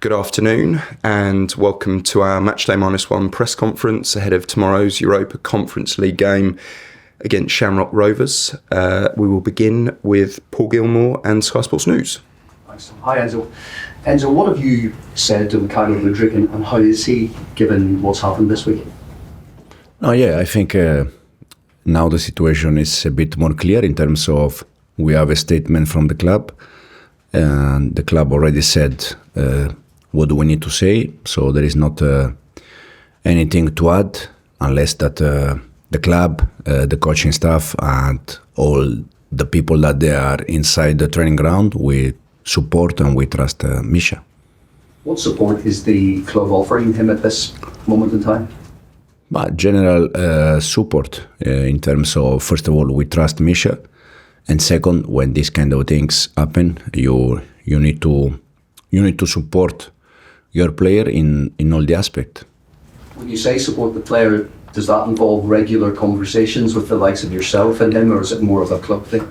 Good afternoon and welcome to our Matchday -1 press conference ahead of tomorrow's Europa Conference League game against Shamrock Rovers. We will begin with Paul Gilmore and Sky Sports News. Thanks. Hi Enzo. Enzo, what have you said to Mudryk and how is he given what's happened this week? I think now the situation is a bit more clear in terms of we have a statement from the club and the club already said what do we need to say, so there is not anything to add unless that the club, the coaching staff and all the people that they are inside the training ground, we support and we trust Misha. What support is the club offering him at this moment in time? But general support in terms of, first of all, we trust Misha, and second, when these kind of things happen, you need to support your player in all the aspect. When you say support the player, does that involve regular conversations with the likes of yourself and him, or is it more of a club thing?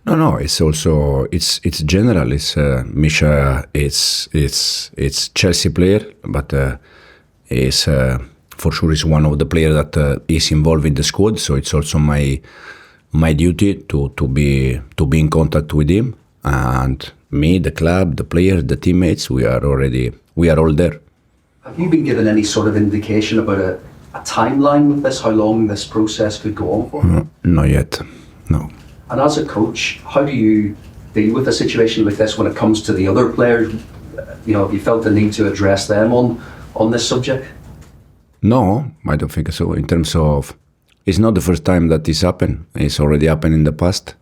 No. It's also it's general. It's Misha. It's Chelsea player, but is for sure is one of the players that is involved in the squad. So it's also my duty to be in contact with him, and me, the club, the players, the teammates. We are all there. Have you been given any sort of indication about a timeline with this? How long this process could go on for? Not yet. No. And as a coach, how do you deal with a situation like this when it comes to the other players? You know, have you felt the need to address them on this subject? No, I don't think so. In terms of, it's not the first time that this happened. It's already happened in the past.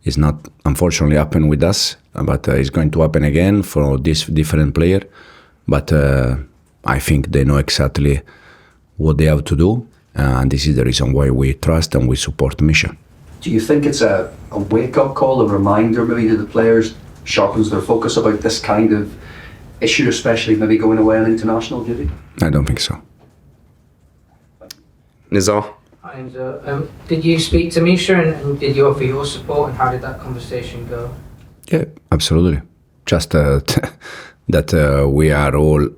It's not, unfortunately, happened with us, but it's going to happen again for this different player. But I think they know exactly what they have to do, and this is the reason why we trust and we support Misha. Do you think it's a wake-up call, a reminder maybe to the players, sharpens their focus about this kind of issue, especially maybe going away on international duty? I don't think so. Nizar? And did you speak to Misha and did you offer your support, and how did that conversation go? Yeah, absolutely. Just that we are all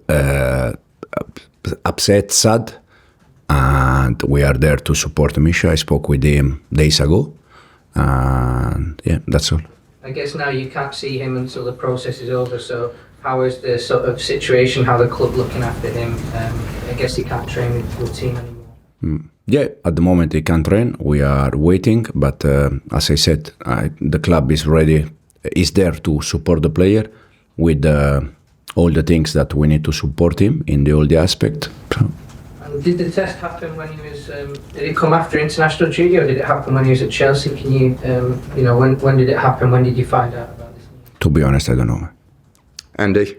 upset, sad, and we are there to support Misha. I spoke with him days ago, and yeah, that's all. I guess now you can't see him until the process is over, so how is the sort of situation, how the club looking after him? I guess he can't train with the team anymore. Yeah, at the moment he can't train. We are waiting, but as I said, the club is ready, is there to support the player with all the things that we need to support him in all the aspect. And did the test happen when he was? Did it come after international duty, or did it happen when he was at Chelsea? Can you, when did it happen? When did you find out about this? To be honest, I don't know. Andy?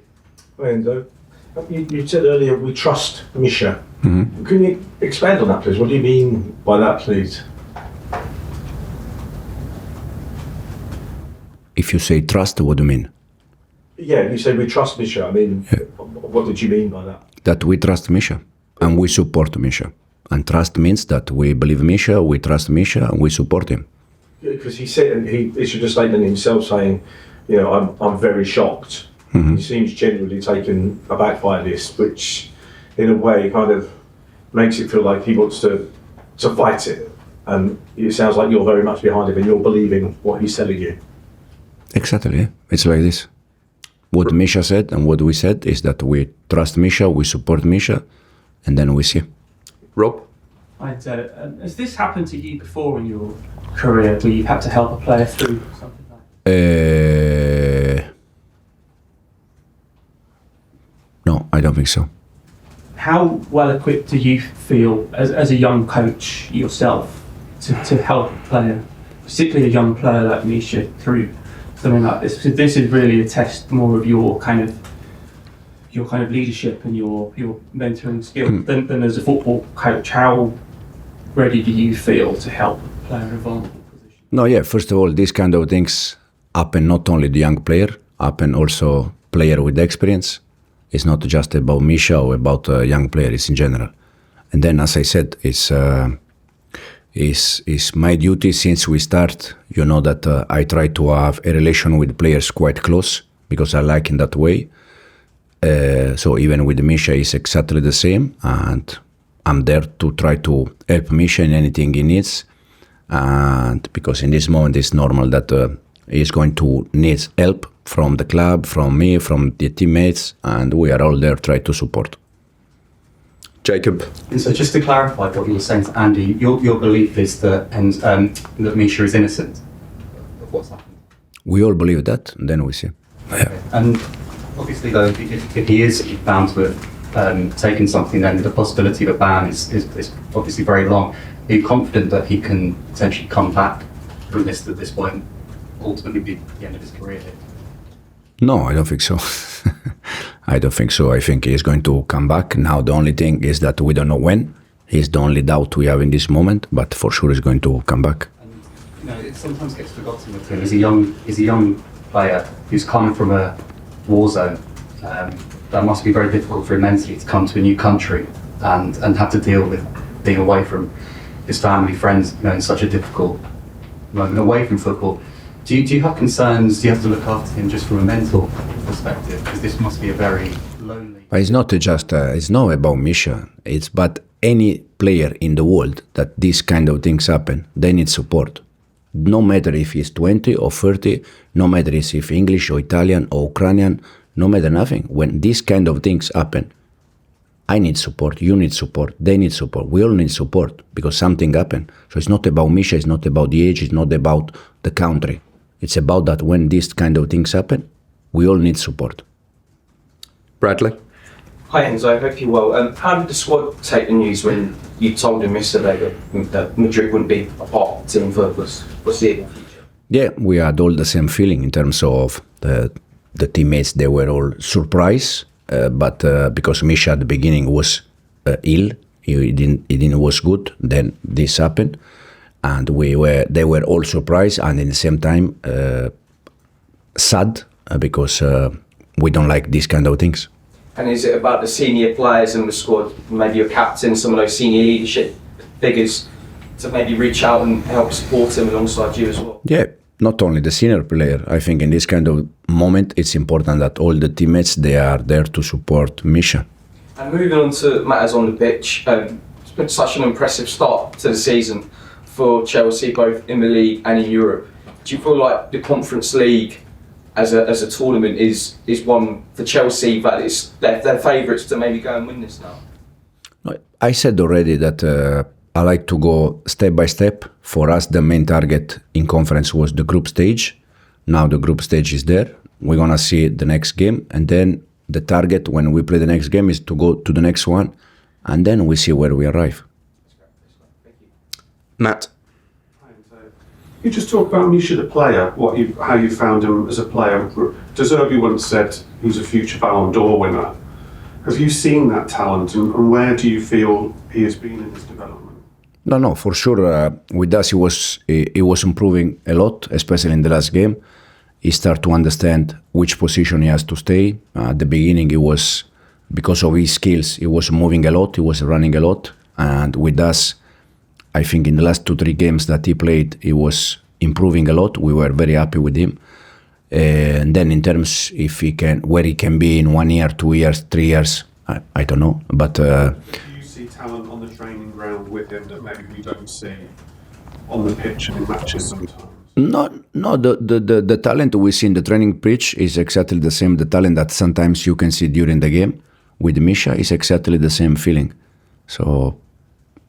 Hi Enzo. You said earlier we trust Misha. Mm-hmm. Can you expand on that, please? What do you mean by that, please? If you say trust, what do you mean? Yeah, you say we trust Misha. I mean, What did you mean by that? That we trust Misha and we support Misha. And trust means that we believe Misha, we trust Misha, and we support him. Because he said, and he issued a statement himself saying, I'm very shocked. Mm-hmm. He seems genuinely taken aback by this, which in a way kind of makes it feel like he wants to fight it. And it sounds like you're very much behind him and you're believing what he's telling you. Exactly, yeah. It's like this. What Misha said and what we said is that we trust Misha, we support Misha, and then we see. Rob? Has this happened to you before in your career, where you've had to help a player through something like that? No, I don't think so. How well equipped do you feel as a young coach yourself to help a player, particularly a young player like Misha, through something like this? Because this is really a test more of your kind of leadership and your mentoring skills than as a football coach. How ready do you feel to help a player in a vulnerable position? No, yeah. First of all, these kind of things happen not only the young player, happen also player with experience. It's not just about Misha or about young players in general. And then, as I said, it's my duty since we start. You know that I try to have a relation with players quite close because I like in that way. So even with Misha, it's exactly the same, and I'm there to try to help Misha in anything he needs. And because in this moment it's normal that he's going to need help from the club, from me, from the teammates, and we are all there trying to support. Jacob. And so just to clarify what you were saying to Andy, your belief is that that Misha is innocent of what's happened? We all believe that, then we see. Okay. And obviously though, if he is found to have taken something, then the possibility of a ban is obviously very long. Are you confident that he can potentially come back from this at this point, ultimately be the end of his career here? No, I don't think so. I don't think so. I think he's going to come back. Now the only thing is that we don't know when. He's the only doubt we have in this moment, but for sure he's going to come back. And, it sometimes gets forgotten with him. He's a young player who's come from a war zone. That must be very difficult for him mentally to come to a new country and have to deal with being away from his family, friends, in such a difficult moment away from football. Do you have concerns? Do you have to look after him just from a mental perspective? Because this must be a very lonely. But it's not just it's not about Misha. It's but any player in the world that these kind of things happen, they need support. No matter if he's 20 or 30, no matter if he's English or Italian or Ukrainian, no matter nothing. When these kind of things happen, I need support, you need support, they need support, we all need support because something happened. So it's not about Misha, it's not about the age, it's not about the country. It's about that when these kind of things happen, we all need support. Bradley. Hi Enzo, I hope you're well. How did the squad take the news when you told him yesterday that Mudryk wouldn't be a part of the team for foreseeable future? Yeah, we had all the same feeling in terms of the teammates. They were all surprised, but because Misha at the beginning was ill, he didn't was good. Then this happened, and they were all surprised, and at the same time sad because we don't like these kind of things. And is it about the senior players in the squad, maybe your captain, some of those senior leadership figures, to maybe reach out and help support him alongside you as well? Yeah, not only the senior player. I think in this kind of moment, it's important that all the teammates, they are there to support Misha. And moving on to matters on the pitch, it's been such an impressive start to the season for Chelsea, both in the league and in Europe. Do you feel like the Conference League as a tournament is one for Chelsea that is they're favourites to maybe go and win this now? I said already that I like to go step by step. For us, the main target in conference was the group stage. Now the group stage is there. We're gonna see the next game, and then the target when we play the next game is to go to the next one, and then we see where we arrive. Matt. You just talk about Misha the player, how you found him as a player. De Zerbi once said he's a future Ballon d'Or winner. Have you seen that talent, and where do you feel he has been in his development? No, for sure. With us, he was improving a lot, especially in the last game. He started to understand which position he has to stay. At the beginning, he was, because of his skills, he was moving a lot, he was running a lot, and with us, I think in the last 2-3 games that he played, he was improving a lot. We were very happy with him. And then in terms if he can, where he can be in 1 year, 2 years, 3 years, I don't know. But do you see talent on the training ground with him that maybe we don't see on the pitch and in matches sometimes? No. The talent we see in the training pitch is exactly the same. The talent that sometimes you can see during the game with Misha is exactly the same feeling. So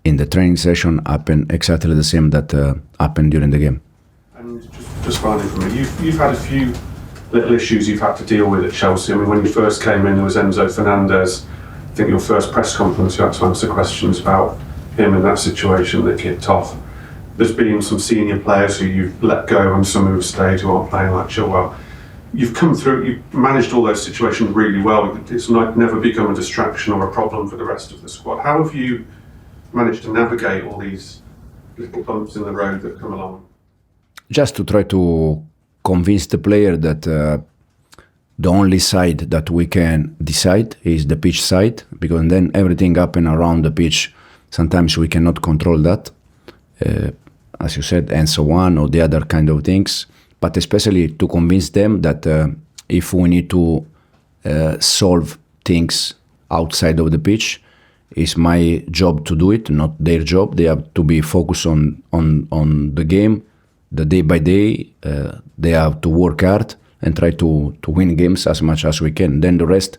in the training session happened exactly the same that happened during the game. And just finally for me, you've had a few little issues you've had to deal with at Chelsea. I mean, when you first came in, there was Enzo Fernandez. I think your first press conference, you had to answer questions about him in that situation that kicked off. There's been some senior players who you've let go and some who've stayed who aren't playing like Chilwell. You've come through, you've managed all those situations really well. It's never become a distraction or a problem for the rest of the squad. How have you managed to navigate all these little bumps in the road that come along? Just to try to convince the player that the only side that we can decide is the pitch side, because then everything happens around the pitch. Sometimes we cannot control that, as you said, and so on, or the other kind of things. But especially to convince them that if we need to solve things outside of the pitch. It's my job to do it, not their job. They have to be focused on the game, the day by day. They have to work hard and try to win games as much as we can. Then the rest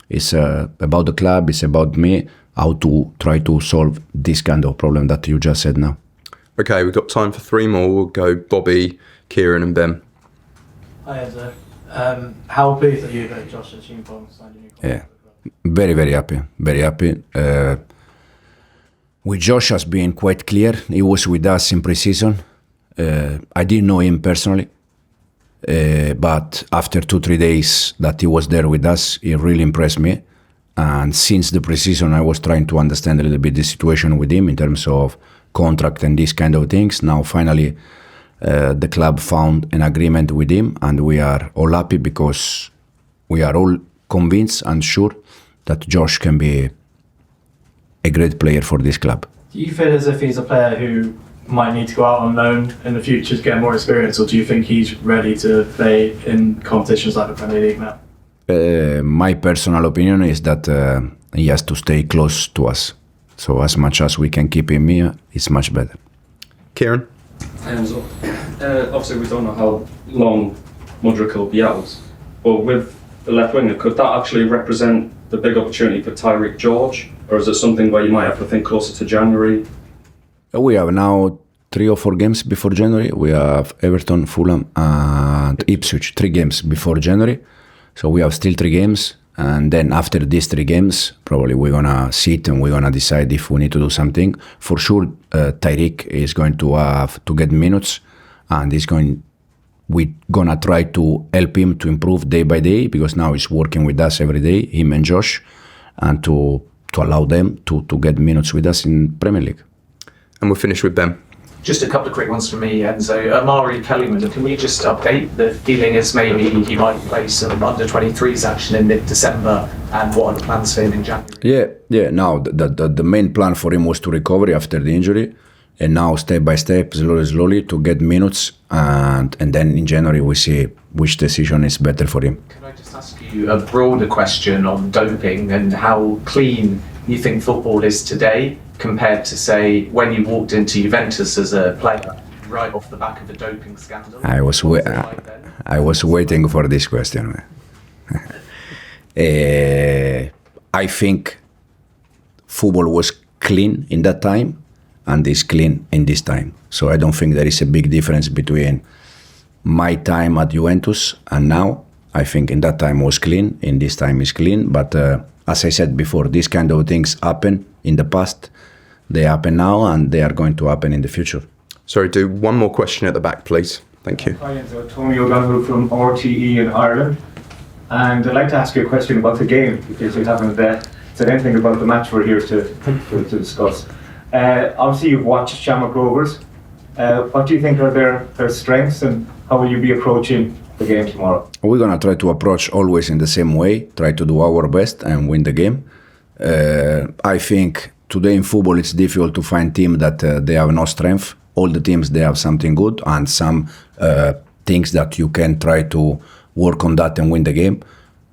is about the club, it's about me, how to try to solve this kind of problem that you just said now. Okay, we've got time for 3 more. We'll go Bobby, Kieran and Ben. Hi Enzo. How pleased are you that Josh Acheampong signed a new contract? Yeah, very, very happy, very happy. With Josh has been quite clear. He was with us in pre-season. I didn't know him personally, but after 2-3 days that he was there with us, he really impressed me. And since the pre-season, I was trying to understand a little bit the situation with him in terms of contract and these kind of things. Now, finally, the club found an agreement with him, and we are all happy because we are all convinced and sure that Josh can be a great player for this club. Do you feel as if he's a player who might need to go out on loan in the future to get more experience, or do you think he's ready to play in competitions like the Premier League now? My personal opinion is that he has to stay close to us. So as much as we can keep him here, it's much better. Kieran? Enzo, obviously we don't know how long Mudryk will be out, but with the left winger, could that actually represent the big opportunity for Tyreek George, or is it something where you might have to think closer to January? We have now 3 or 4 games before January. We have Everton, Fulham and Ipswich, 3 games before January. So we have still 3 games, and then after these 3 games, probably we're gonna sit and we're gonna decide if we need to do something. For sure, Tyreek is going to have to get minutes, and we're gonna try to help him to improve day by day, because now he's working with us every day, him and Josh, and to allow them to get minutes with us in Premier League. And we'll finish with Ben. Just a couple of quick ones from me, Enzo. Omari Kellyman, can we just update? The feeling is maybe he might play some under-23s action in mid-December, and what are the plans for him in January? Yeah. Now, the main plan for him was to recover after the injury, and now step by step, slowly to get minutes, and then in January we see which decision is better for him. Can I just ask you a broader question on doping and how clean you think football is today, compared to, say, when you walked into Juventus as a player, right off the back of a doping scandal? I was waiting for this question. I think football was clean in that time, and is clean in this time. So I don't think there is a big difference between my time at Juventus and now. I think in that time was clean, in this time is clean, but as I said before, these kind of things happen in the past, they happen now, and they are going to happen in the future. Sorry, do one more question at the back, please. Thank you. Hi, Enzo. Tony O'Donoghue from RTE in Ireland. And I'd like to ask you a question about the game, because you haven't said anything about the match we're here to discuss. Obviously, you've watched Shamrock Rovers. What do you think are their strengths, and how will you be approaching the game tomorrow? We're going to try to approach always in the same way, try to do our best and win the game. I think today in football it's difficult to find teams that they have no strength. All the teams, they have something good and some things that you can try to work on that and win the game.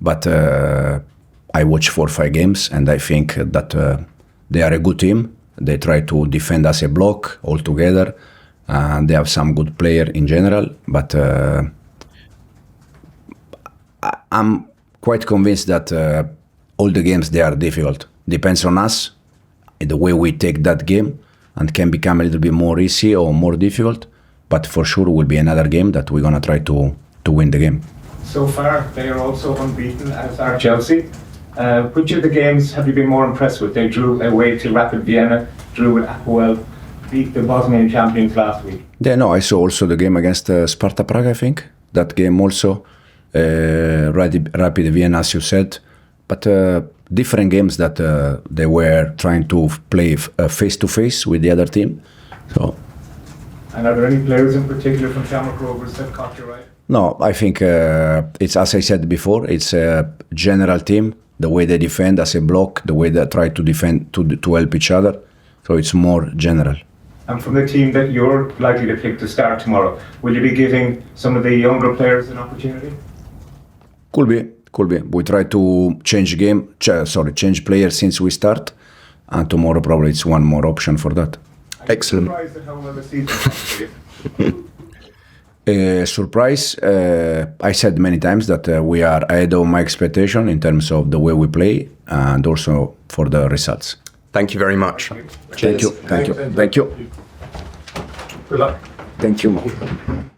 But I watch 4 or 5 games, and I think that they are a good team. They try to defend as a block all together, and they have some good players in general. But I'm quite convinced that all the games, they are difficult. Depends on us, the way we take that game, and can become a little bit more easy or more difficult. But for sure will be another game that we're going to try to win the game. So far, they are also unbeaten, as are Chelsea. Which of the games have you been more impressed with? They drew away to Rapid Vienna, drew with Acheampong, beat the Bosnian champions last week. Yeah, no, I saw also the game against Sparta Prague, I think. That game also, Rapid Vienna, as you said. But different games that they were trying to play face-to-face with the other team. So. And are there any players in particular from Shamrock Rovers that caught your eye? No, I think it's, as I said before, it's a general team. The way they defend as a block, the way they try to defend to help each other. So it's more general. And from the team that you're likely to pick to start tomorrow, will you be giving some of the younger players an opportunity? Could Could be. We try to change change players since we start, and tomorrow probably it's one more option for that. Excellent. Surprised at how well the season has Surprise, I said many times that we are ahead of my expectation in terms of the way we play and also for the results. Thank you very much. Thank you. Thank you. Thank you. Good luck. Thank you.